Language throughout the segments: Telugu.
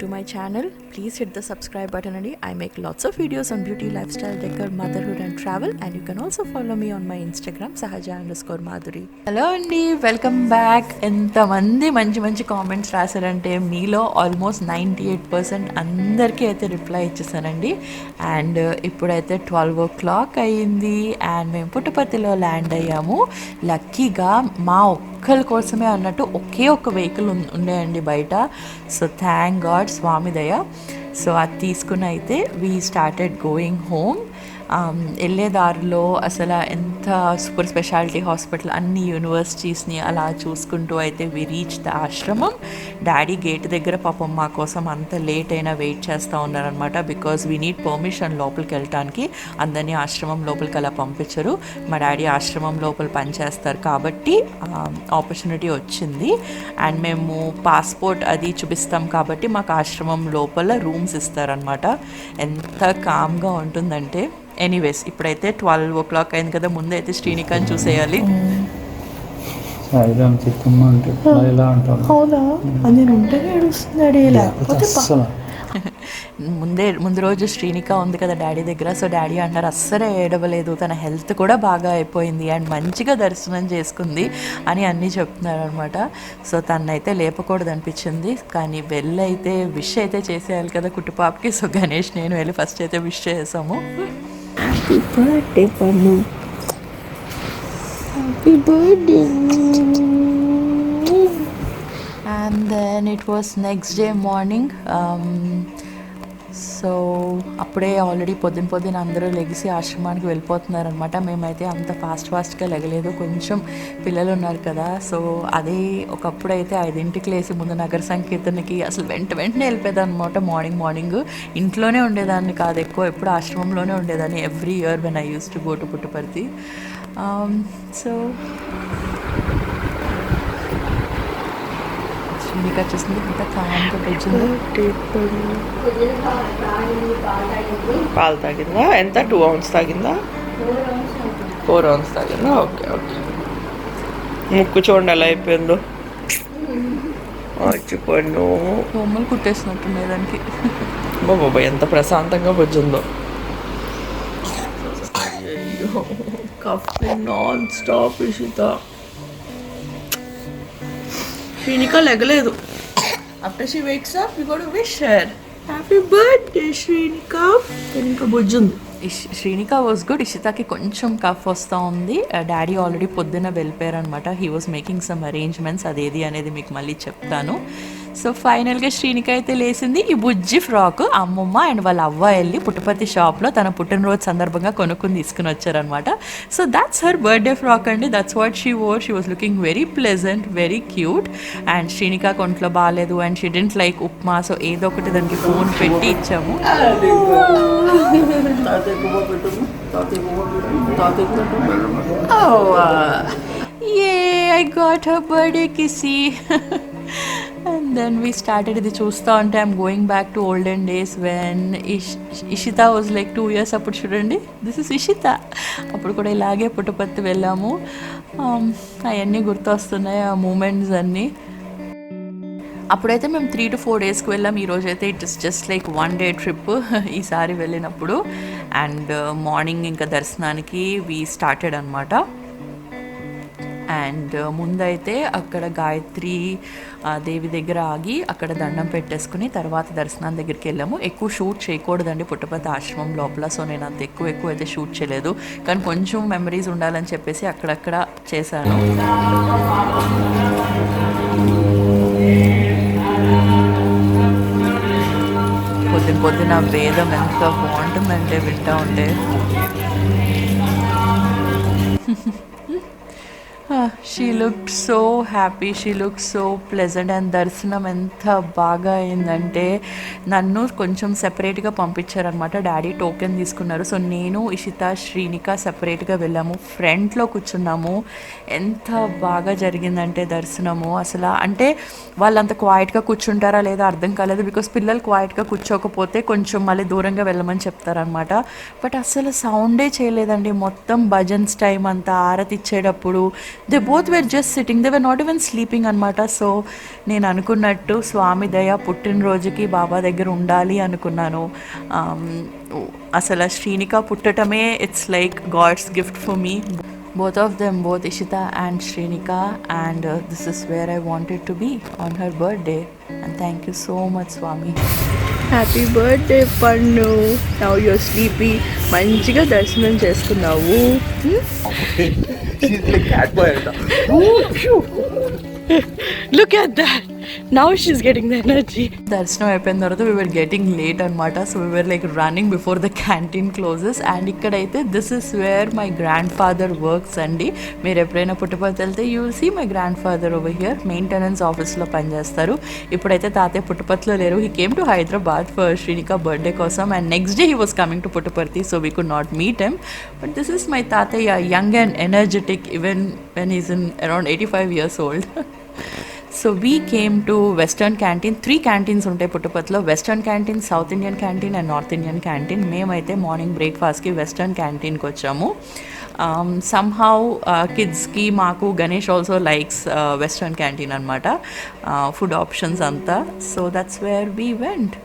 to my channel. Please hit the subscribe button and I make lots of videos on beauty, lifestyle, decor, motherhood and travel, and you can also follow me on my Instagram sahaja_madhuri. Hello అండి, వెల్కమ్ బ్యాక్. ఎంతమంది మంచి మంచి కామెంట్స్ రాశారంటే మీలో ఆల్మోస్ట్ 98% అందరికీ అయితే రిప్లై ఇచ్చేసానండి. అండ్ ఇప్పుడైతే 12 o'clock అయ్యింది అండ్ మేము పుట్టపర్తిలో ల్యాండ్ అయ్యాము. లక్కీగా మా ఒక్కరి కోసమే అన్నట్టు ఒకే ఒక వెహికల్ ఉండేయండి బయట. సో థ్యాంక్ గాడ్, స్వామి దయ. సో అది తీసుకుని అయితే వీ స్టార్టెడ్ గోయింగ్ హోమ్. వెళ్ళే దారిలో అసలు ఎంత సూపర్ స్పెషాలిటీ హాస్పిటల్, అన్ని యూనివర్సిటీస్ని అలా చూసుకుంటూ అయితే వి రీచ్ ద ఆశ్రమం. డాడీ గేట్ దగ్గర పాపం మా కోసం అంత లేట్ అయినా వెయిట్ చేస్తూ ఉన్నారనమాట. బికాజ్ వీ నీడ్ పర్మిషన్ లోపలికి వెళ్ళటానికి. అందరినీ ఆశ్రమం లోపలికి అలా పంపించరు. మా డాడీ ఆశ్రమం లోపల పనిచేస్తారు కాబట్టి ఆపర్చునిటీ వచ్చింది. అండ్ మేము పాస్పోర్ట్ అది చూపిస్తాం కాబట్టి మాకు ఆశ్రమం లోపల రూమ్స్ ఇస్తారనమాట. ఎంత కామ్గా ఉంటుందంటే. ఎనీవేస్ ఇప్పుడైతే 12 o'clock అయింది కదా, ముందు అయితే శ్రీనికాని చూసేయాలి. ముందు రోజు శ్రీనిక ఉంది కదా డాడీ దగ్గర. సో డాడీ అన్నారు అస్సలే ఏడవలేదు, తన హెల్త్ కూడా బాగా అయిపోయింది అండ్ మంచిగా దర్శనం చేసుకుంది అని అన్నీ చెప్తున్నారు అనమాట. సో తనైతే లేపకూడదు అనిపించింది, కానీ వెళ్ళైతే విష్ అయితే చేసేయాలి కదా కుట్టుపాపకి. సో గణేష్ నేను వెళ్ళి ఫస్ట్ అయితే విష్ చేసాము. హ్యాపీ బర్త్డే పన్ను, happy birthday. And then it was next day morning. So అప్పుడే ఆల్రెడీ పొద్దున అందరూ లెగిసి ఆశ్రమానికి వెళ్ళిపోతున్నారనమాట. మేమైతే అంత ఫాస్ట్గా లెగలేదు, కొంచెం పిల్లలు ఉన్నారు కదా. సో అదే ఒకప్పుడైతే 5 లేసి ముందు నగర సంకీర్తనకి అసలు వెంటనే వెళ్ళిపోయేదాన్ని అనమాట. మార్నింగ్ ఇంట్లోనే ఉండేదాన్ని కాదు ఎక్కువ, ఎప్పుడు ఆశ్రమంలోనే ఉండేదాన్ని every year when I use to go to Puttaparthi. So Srinika చూసింది ఇంత కామ్గా వచ్చింది. పాలు తాగిందా? ఎంత 2 ounces తాగిందా? 4 ounces తాగిందా? ఓకే. ముక్కు చూడండి ఎలా అయిపోయిందో, మర్చిపోయాను. బొమ్మలు కుట్టేసినట్టుండే దానికి. బాబా ఎంత ప్రశాంతంగా వచ్చిందో. Cough nonstop. శ్రీనిక లెగలేదు. After she wakes up we got to wish her happy birthday Srinika. ఇంకా బుజ్జుంది. Srinika was good. ఇషితాకి కొంచెం కఫ్ వస్తూ ఉంది. డాడీ ఆల్రెడీ పొద్దున్న వెళ్ళిపోయారు అనమాట. He was making some arrangements, అదేది అనేది మీకు మళ్ళీ చెప్తాను. సో ఫైనల్గా శ్రీనిక అయితే లేసింది. ఈ బుజ్జి ఫ్రాక్ అమ్మమ్మ అండ్ వాళ్ళ అవ్వ వెళ్ళి పుట్టపర్తి షాప్లో తన పుట్టినరోజు సందర్భంగా కొనుక్కుని తీసుకుని వచ్చారనమాట. So that's her birthday frock అండి. That's what she wore. She was looking very pleasant, very cute. And Srinika ఒంట్లో బాగాలేదు and she didn't like upma. So ఏదో ఒకటి దానికి ఫోన్ పెట్టి ఇచ్చాము. I got her birthday kissy. And then we started ఇది చూస్తూ ఉంటే I'm going back to olden days when Ishita was like 2 years. అప్పుడు చూడండి, దిస్ ఇస్ ఇషిత. అప్పుడు కూడా ఇలాగే పుట్టపర్తి వెళ్ళాము. అవన్నీ గుర్తొస్తున్నాయి ఆ మూమెంట్స్ అన్నీ. అప్పుడైతే మేము 3 to 4 daysకి వెళ్ళాం. ఈరోజు అయితే it is just like 1 day trip ఈసారి వెళ్ళినప్పుడు. అండ్ మార్నింగ్ ఇంకా దర్శనానికి వీ స్టార్టెడ్ అనమాట. అండ్ ముందైతే అక్కడ గాయత్రి దేవి దగ్గర ఆగి అక్కడ దండం పెట్టేసుకుని తర్వాత దర్శనం దగ్గరికి వెళ్ళాము. ఎక్కువ షూట్ చేయకూడదండి పుట్టపర్తి ఆశ్రమం లోపల. సో నేను అంత ఎక్కువ అయితే షూట్ చేయలేదు, కానీ కొంచెం మెమరీస్ ఉండాలని చెప్పేసి అక్కడక్కడ చేశాను. పొద్దున వేదం ఎంత బాగుంటుందంటే వింటూ ఉంటే. She looked so happy, she look so pleasant. And దర్శనం ఎంత బాగా అయిందంటే నన్ను కొంచెం సెపరేట్గా పంపించారనమాట. డాడీ టోకెన్ తీసుకున్నారు. సో నేను ఇషిత శ్రీనిక సెపరేట్గా వెళ్ళాము, ఫ్రంట్లో కూర్చున్నాము. ఎంత బాగా జరిగిందంటే దర్శనము అసలు. అంటే వాళ్ళు అంత క్వైట్గా కూర్చుంటారా లేదా అర్థం కాలేదు, బికాస్ పిల్లలు క్వైట్గా కూర్చోకపోతే కొంచెం మళ్ళీ దూరంగా వెళ్ళమని చెప్తారనమాట. బట్ అసలు సౌండే చేయలేదండి. మొత్తం భజన్స్ టైం అంతా ఆరతి ఇచ్చేటప్పుడు they they both wear just sitting, they were not even sleeping అనమాట. సో నేను అనుకున్నట్టు స్వామి దయ పుట్టినరోజుకి బాబా దగ్గర ఉండాలి అనుకున్నాను. అసలు శ్రీనిక పుట్టటమే it's like god's gift for me. Both of them, both Ishita and Srinika, and this is where I wanted to be on her birthday. And thank you so much, Swami. Happy birthday పన్ను. Now you're sleepy. మంచిగా దర్శనం చేసుకున్నావు. Look at that. Now she's getting the energy. దర్శనం అయిపోయిన తర్వాత we were getting late అనమాట. So we were like running before the canteen closes. And ఇక్కడైతే this is where my grandfather works అండి. మీరు ఎప్పుడైనా పుట్టపర్తి వెళ్తే you will see my grandfather over here. Maintenance ఆఫీస్లో పనిచేస్తారు. ఇప్పుడైతే తాతయ్య పుట్టపర్తిలో లేరు. He came to Hyderabad for Srinika birthday కోసం, and next day he was coming to Puttaparthi, so we could not meet him. But this is my తాతయ్య, young and energetic even when he's in around 85 years old. So we came to western canteen. 3 canteens ఉంటాయి పుట్టపర్తిలో, western canteen, south Indian canteen and north Indian canteen. మేమైతే మార్నింగ్ బ్రేక్ఫాస్ట్కి వెస్టర్న్ క్యాంటీన్కి వచ్చాము. సమ్హౌ కిడ్స్కి మాకు Ganesh also likes western canteen అనమాట, ఫుడ్ ఆప్షన్స్ అంతా. So that's where we went.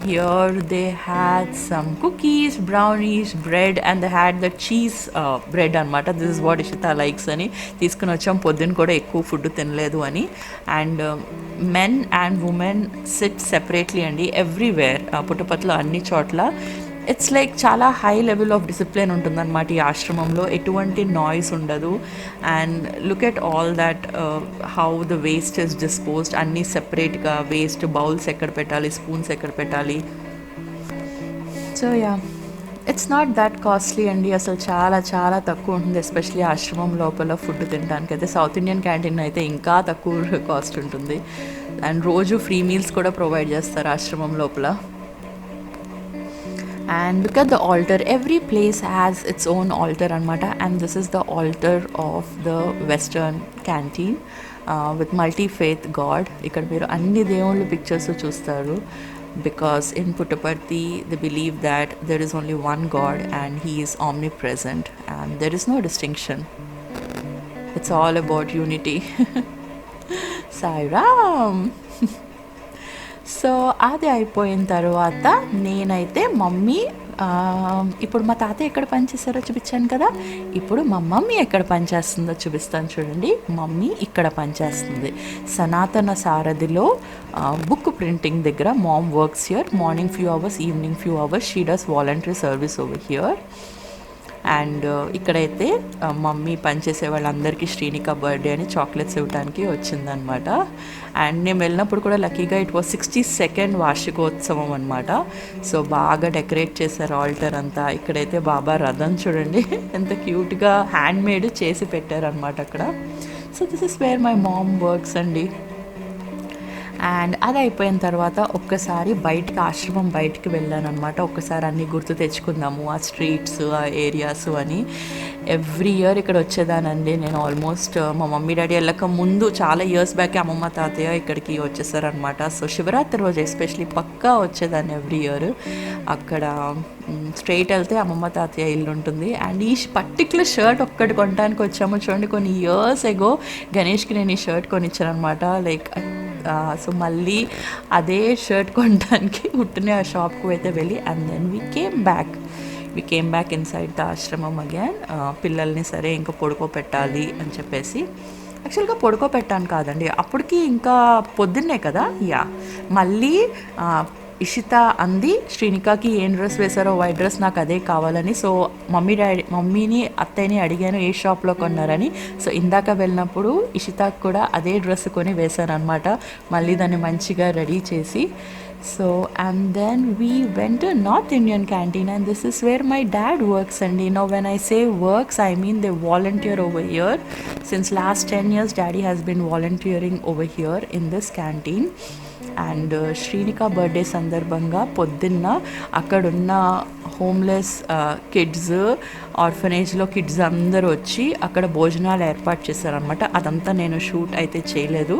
Here they had some cookies, brownies, bread, and they had the cheese bread anamata. This is what Ishita likes ani తీసుకుని వచ్చాం. పొద్దున్న కూడా ఎక్కువ ఫుడ్ తినలేదు అని. And men and women sit separately అండి ఎవ్రీవేర్, పుట్టపర్తిలో అన్ని చోట్ల. ఇట్స్ లైక్ చాలా హై లెవెల్ ఆఫ్ డిసిప్లిన్ ఉంటుందన్నమాట ఈ ఆశ్రమంలో. ఎటువంటి నాయిస్ ఉండదు. And look at all that, how the waste is disposed. అన్నీ సెపరేట్గా వేస్ట్ బౌల్స్ ఎక్కడ పెట్టాలి, స్పూన్స్ ఎక్కడ పెట్టాలి. So yeah, it's not that costly అండి. అసలు చాలా చాలా తక్కువ ఉంటుంది, ఎస్పెషలీ ఆశ్రమం లోపల ఫుడ్ తినడానికి అయితే. సౌత్ ఇండియన్ క్యాంటీన్ అయితే ఇంకా తక్కువ కాస్ట్ ఉంటుంది. అండ్ రోజు ఫ్రీ మీల్స్ కూడా ప్రొవైడ్ చేస్తారు ఆశ్రమం లోపల. And look at the altar. Every place has its own altar anamata, and this is the altar of the western canteen with multi-faith God. Ikkada meeru anni దేవుళ్ళ pictures చూస్తారు, because in Puttaparthi they believe that there is only one God and he is omnipresent and there is no distinction. It's all about unity. Sai Ram. So అది అయిపోయిన తర్వాత నేనైతే మమ్మీ, ఇప్పుడు మా తాతయ్య ఎక్కడ పనిచేస్తారో చూపించాను కదా, ఇప్పుడు మా మమ్మీ ఎక్కడ పనిచేస్తుందో చూపిస్తాను చూడండి. మమ్మీ ఇక్కడ పనిచేస్తుంది సనాతన సారథిలో, బుక్ ప్రింటింగ్ దగ్గర. Mom works here. Morning few hours, evening few hours. She does voluntary service over here. And ఇక్కడైతే మమ్మీ పనిచేసే వాళ్ళందరికీ శ్రీనిక బర్త్డే అని చాక్లెట్స్ ఇవ్వడానికి వచ్చిందనమాట. అండ్ నేను వెళ్ళినప్పుడు కూడా లక్కీగా ఇట్ వాజ్ 62nd వార్షికోత్సవం అనమాట. సో బాగా డెకరేట్ చేశారు ఆల్టర్ అంతా. ఇక్కడైతే బాబా రథం చూడండి ఎంత క్యూట్గా హ్యాండ్ మేడ్ చేసి పెట్టారనమాట అక్కడ. So this is where my mom works అండి. అండ్ అది అయిపోయిన తర్వాత ఒక్కసారి బయటికి, ఆశ్రమం బయటికి వెళ్ళాను అనమాట. ఒక్కసారి అన్నీ గుర్తు తెచ్చుకుందాము, ఆ స్ట్రీట్స్, ఆ ఏరియాస్ అని. ఎవ్రీ ఇయర్ ఇక్కడ వచ్చేదానండి నేను. ఆల్మోస్ట్ మా మమ్మీ డాడీ వెళ్ళక ముందు చాలా ఇయర్స్ బ్యాక్ అమ్మమ్మ తాతయ్య ఇక్కడికి వచ్చేసారనమాట. సో శివరాత్రి రోజు ఎస్పెషలీ పక్కా వచ్చేదాన్ని ఎవ్రీ ఇయర్. అక్కడ స్ట్రైట్ వెళ్తే అమ్మమ్మ తాతయ్య ఇల్లు ఉంటుంది. అండ్ ఈ పర్టికులర్ షర్ట్ ఒక్కటి కొనడానికి వచ్చాము చూడండి. కొన్ని ఇయర్స్ ఎగో గణేష్కి నేను ఈ షర్ట్ కొనిచ్చాను అనమాట. లైక్ సో మళ్ళీ అదే షర్ట్ కొనడానికి ఉట్టినే ఆ షాప్కి అయితే వెళ్ళి, and then we came back inside the ashram again. పిల్లల్ని సరే ఇంకా పడుకోపెట్టాలి అని చెప్పేసి, యాక్చువల్గా పడుకోపెట్టాను కాదండి, అప్పటికి ఇంకా పొద్దున్నే కదా. యా, మళ్ళీ ఇషిత అంది శ్రీనికాకి ఏం డ్రెస్ వేశారో, వైట్ డ్రెస్, నాకు అదే కావాలని. సో మమ్మీని అత్తయ్యని అడిగాను ఏ షాప్లో కొన్నారని. సో ఇందాక వెళ్ళినప్పుడు ఇషితాకి కూడా అదే డ్రెస్ కొని వేశాను అనమాట. మళ్ళీ దాన్ని మంచిగా రెడీ చేసి. So and then we went to north Indian canteen, and this is where my dad works అండి. No when I say works, I mean they volunteer over here. Since last 10 years daddy has been volunteering over here in this canteen. And Srinika birthday సందర్భంగా పొద్దున్న అక్కడున్న హోమ్లెస్ కిడ్స్, ఆర్ఫనేజ్లో కిడ్స్ అందరూ వచ్చి అక్కడ భోజనాలు ఏర్పాటు చేశారనమాట. అదంతా నేను షూట్ అయితే చేయలేదు,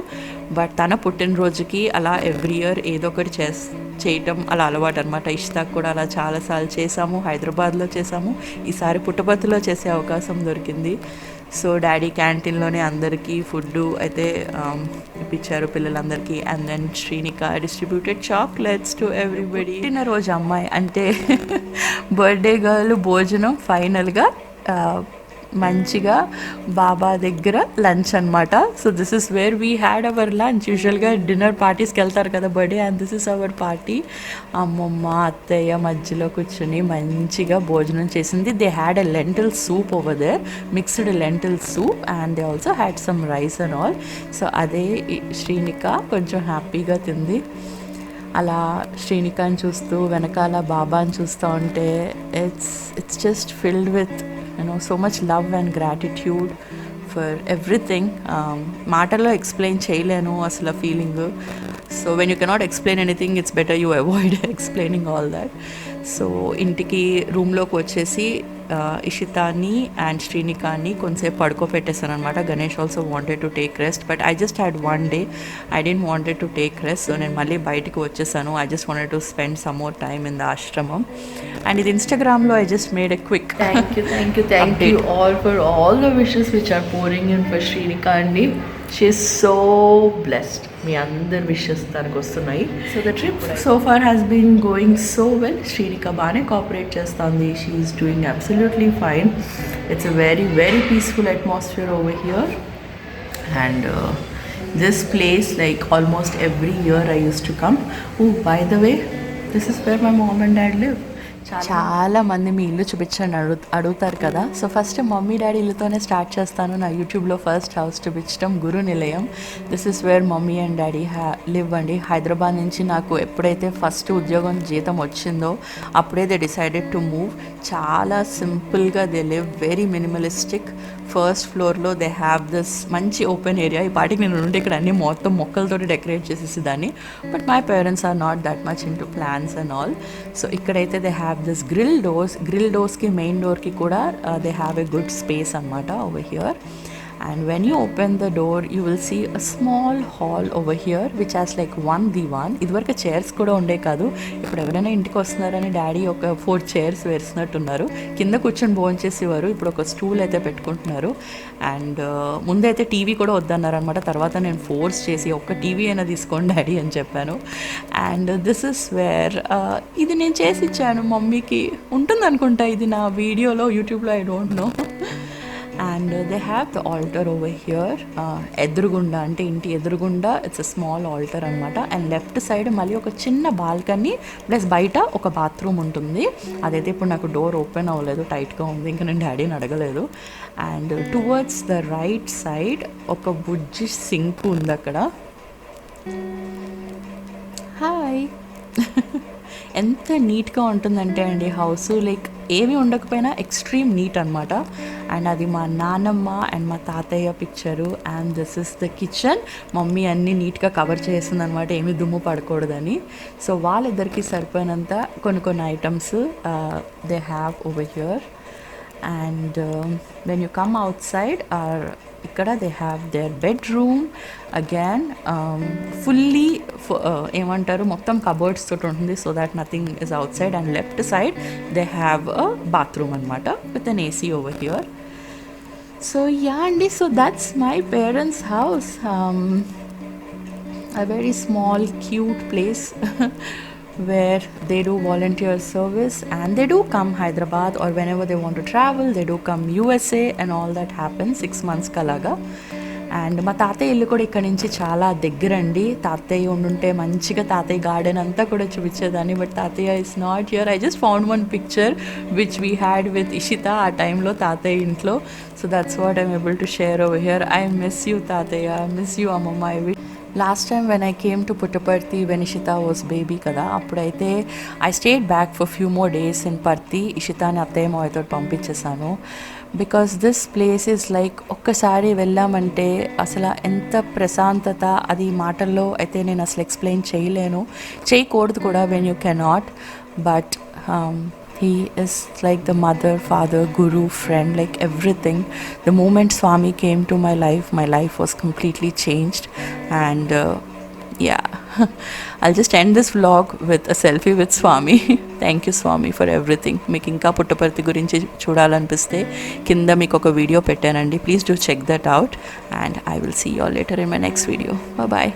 బట్ తన పుట్టినరోజుకి అలా ఎవ్రీ ఇయర్ ఏదో ఒకటి చేయటం అలా అలవాటు అనమాట. ఇష్తాకు కూడా అలా చాలాసార్లు చేసాము, హైదరాబాద్లో చేసాము, ఈసారి పుట్టపర్తిలో చేసే అవకాశం దొరికింది. సో డాడీ క్యాంటీన్లోనే అందరికీ ఫుడ్ అయితే ఇప్పించారు పిల్లలందరికీ. And then Srinika distributed chocolates to everybody. రోజు అమ్మాయి అంటే బర్త్డే గర్ల్ భోజనం ఫైనల్గా మంచిగా బాబా దగ్గర లంచ్ అనమాట. So this is where we had our lunch. యూజువల్గా డిన్నర్ పార్టీస్కి వెళ్తారు కదా birthday, and this is our party. అమ్మమ్మ అత్తయ్య మధ్యలో కూర్చొని మంచిగా భోజనం చేసింది. They had a lentil soup over there, mixed lentil soup, and they also had some rice and all. So అదే శ్రీనిక కొంచెం హ్యాపీగా తింది. అలా శ్రీనికాని చూస్తూ వెనకాల బాబాని చూస్తూ ఉంటే it's just filled with so much love and gratitude for everything. మాటల్లో ఎక్స్ప్లెయిన్ చేయలేను అసలు feeling. So when you cannot explain anything it's better you avoid explaining all that. So ఇంటికి రూమ్లోకి వచ్చేసి ఇషితాని అండ్ శ్రీనికాని కొంచెంసేపు పడుకోపెట్టేసాను అనమాట. Ganesh also wanted to take rest, but I just had 1 day. I didn't wanted to take rest. So నేను మళ్ళీ బయటికి వచ్చేసాను. I just wanted to spend some more time in the ఆశ్రమం. అండ్ ఇది ఇన్స్టాగ్రామ్లో I just made a quick thank you all for all the wishes which are pouring in for Srinika అండి. She is so blessed. మీ అందరి విషెస్ తనకు వస్తున్నాయి. So the trip so far has been going so well. Srinika బాగానే కోఆపరేట్ చేస్తుంది. She is doing absolutely fine. It's a very very peaceful atmosphere over here. And this place, like almost every year I used to come. Oh, by the way, this is where my mom and dad live. చాలా మంది మీ ఇల్లు చూపించండి అడుగుతారు కదా. సో ఫస్ట్ మమ్మీ డాడీ ఇల్లుతోనే స్టార్ట్ చేస్తాను. నా యూట్యూబ్లో ఫస్ట్ హౌస్ చూపించడం Guru Nilayam. This is where mummy and daddy live అండి. హైదరాబాద్ నుంచి నాకు ఎప్పుడైతే ఫస్ట్ ఉద్యోగం జీతం వచ్చిందో అప్పుడే దే డిసైడెడ్ టు మూవ్. చాలా సింపుల్గా they live, very minimalistic. First ఫ్లోర్లో దే హ్యావ్ దిస్ మంచి ఓపెన్ ఏరియా. ఈ పాటికి నేను ఉంటే ఇక్కడ అన్ని మొత్తం మొక్కలతో డెకరేట్ చేసేసి దాన్ని. But my parents are not that much into plans and all. So ఇక్కడైతే దే హ్యావ్ దిస్ గ్రిల్ డోర్స్కి మెయిన్ డోర్కి కూడా they have a good space అనమాట over here. And when you open the door, you will see a small hall over here which has like one divan. ఇదివరకు చైర్స్ కూడా ఉండే కాదు. ఇప్పుడు ఎవరైనా ఇంటికి వస్తున్నారని డాడీ ఒక 4 చైర్స్ వేసినట్టున్నారు. కింద కూర్చొని భోంచేసేవారు, ఇప్పుడు ఒక స్టూల్ అయితే పెట్టుకుంటున్నారు. అండ్ ముందైతే టీవీ కూడా వద్దన్నారనమాట. తర్వాత నేను ఫోర్స్ చేసి ఒక్క టీవీ అయినా తీసుకోండి డాడీ అని చెప్పాను. అండ్ దిస్ ఇస్ వేర్ ఇది నేను చేసి ఇచ్చాను మమ్మీకి. ఉంటుంది అనుకుంటా ఇది నా వీడియోలో, యూట్యూబ్లో, I don't know. And they have the altar over here. ఎదురుగుండా అంటే ఇంటి ఎదురుగుండా ఇట్స్ అ స్మాల్ ఆల్టర్ అనమాట. అండ్ లెఫ్ట్ సైడ్ మళ్ళీ ఒక చిన్న బాల్కనీ ప్లస్ బయట ఒక బాత్రూమ్ ఉంటుంది. అదైతే ఇప్పుడు నాకు డోర్ ఓపెన్ అవ్వలేదు, టైట్గా ఉంది, ఇంకా నేను డాడీని అడగలేదు. And towards the right side ఒక బుజ్జి సింక్ ఉంది అక్కడ. హాయ్. ఎంత నీట్గా ఉంటుందంటే అండి హౌస్, లైక్ ఏమీ ఉండకపోయినా ఎక్స్ట్రీమ్ నీట్ అనమాట. అండ్ అది మా నాన్నమ్మ అండ్ మా తాతయ్య picture. And this is the kitchen. Mummy అన్నీ నీట్గా కవర్ చేస్తుంది అనమాట, ఏమీ దుమ్ము పడకూడదని. సో వాళ్ళిద్దరికీ సరిపోయినంత కొన్ని items they have over here. And when you come outside ఇక్కడ they have their bedroom again, fully ఏమంటారు మొత్తం కబోర్డ్స్ తోటి ఉంటుంది, so that's nothing is outside. And left side they have a bathroom అనమాట with an AC over here. So yeah అండి, so that's my parents house. A very small cute place where they do volunteer service, and they do come Hyderabad, or whenever they want to travel they do come USA, and all that happens 6 months kalaga. And మా తాతయ్య ఇల్లు కూడా ఇక్కడ నుంచి చాలా దగ్గరండి. తాతయ్య ఉండుంటే మంచిగా తాతయ్య గార్డెన్ అంతా కూడా చూపించేదాన్ని, బట్ తాతయ్య is not here. I just found one picture which we had with Ishita ఆ టైంలో తాతయ్య ఇంట్లో. So that's what I'm able to share over here. I miss you తాతయ్య, మిస్ యూ అమ్మమ్మ. I will last time when I came to Puttaparthi when Ishita was baby కదా, అప్పుడైతే I stayed back for few more days in Parthi. ఇషితాని అత్తయ్య మావయ్యతో పంపించేసాను. Because this place is like ఒక్కసారి వెళ్ళామంటే అసలు ఎంత ప్రశాంతత, అది మాటల్లో అయితే నేను అసలు ఎక్స్ప్లెయిన్ చేయలేను, చేయకూడదు కూడా when you cannot. But He is like the mother, father, guru, friend, like everything. The moment Swami came to my life was completely changed. And yeah, I'll just end this vlog with a selfie with Swami. Thank you Swami for everything. మీకు ఇంకా పుట్టపర్తి గురించి చూడాలనిపిస్తే కింద మీకు ఒక వీడియో పెట్టానండి. Please do check that out, and I will see you all later in my next video. Bye.